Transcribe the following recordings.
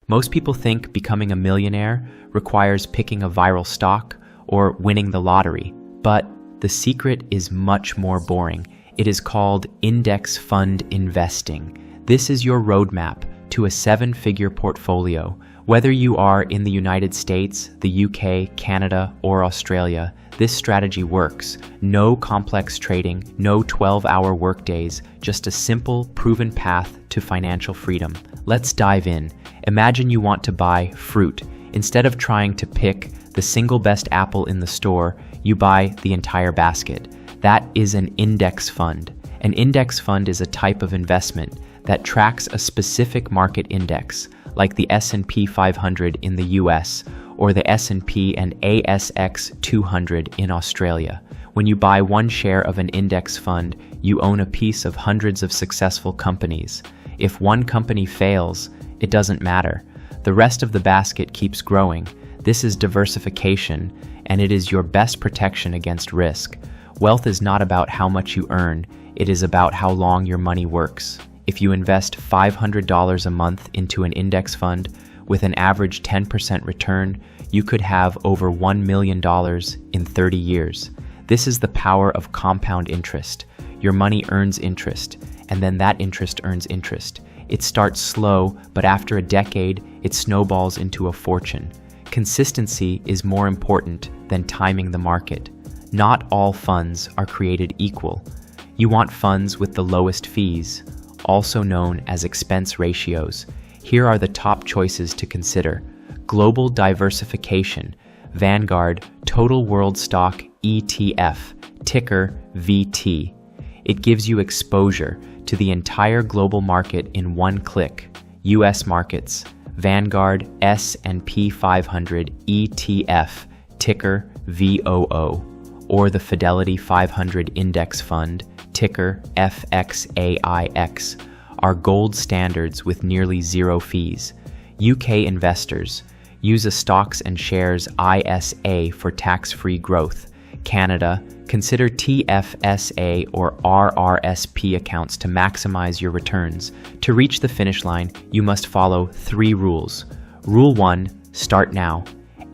Most people think becoming a millionaire requires picking a viral stock or winning the lottery, but the secret is much more boring. It is called index fund investing. This is your roadmap to a seven-figure portfolio. Whether you are in the United States, the UK, Canada, or Australia, this strategy works. No complex trading, no 12-hour workdays, just a simple, proven path to financial freedom. Let's dive in. Imagine you want to buy fruit. Instead of trying to pick the single best apple in the store, you buy the entire basket. That is an index fund. An index fund is a type of investment that tracks a specific market index, like the S&P 500 in the US or the S&P and ASX 200 in Australia. When you buy one share of an index fund, you own a piece of hundreds of successful companies. If one company fails, it doesn't matter. The rest of the basket keeps growing. This is diversification, and it is your best protection against risk. Wealth is not about how much you earn, it is about how long your money works. If you invest $500 a month into an index fund with an average 10% return, you could have over $1 million in 30 years. This is the power of compound interest. Your money earns interest, and then that interest earns interest. It starts slow, but after a decade, it snowballs into a fortune. Consistency is more important than timing the market. Not all funds are created equal. You want funds with the lowest fees, also known as expense ratios. Here are the top choices to consider. Global diversification, Vanguard Total World Stock ETF, ticker VT. It gives you exposure to the entire global market in one click. US markets, Vanguard S&P 500 ETF, ticker VOO, or the Fidelity 500 Index Fund, ticker FXAIX, are gold standards with nearly zero fees. UK investors use a stocks and shares ISA for tax-free growth. Canada, consider TFSA or RRSP accounts to maximize your returns. To reach the finish line, you must follow 3 rules. Rule 1, start now.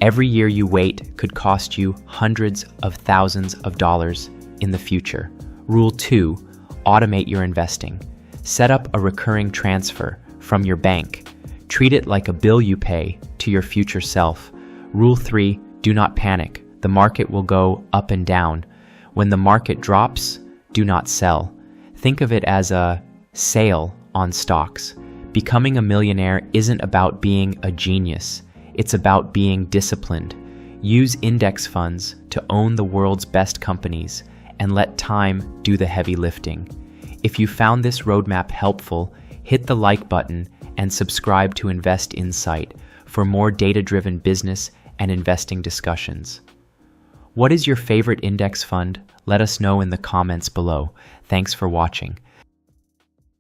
Every year you wait could cost you hundreds of thousands of dollars in the future. Rule 2, automate your investing. Set up a recurring transfer from your bank. Treat it like a bill you pay to your future self. Rule 3, do not panic. The market will go up and down. When the market drops, do not sell. Think of it as a sale on stocks. Becoming a millionaire isn't about being a genius. It's about being disciplined. Use index funds to own the world's best companies and let time do the heavy lifting. If you found this roadmap helpful, hit the like button and subscribe to Invest Insight for more data-driven business and investing discussions. What is your favorite index fund? Let us know in the comments below. Thanks for watching.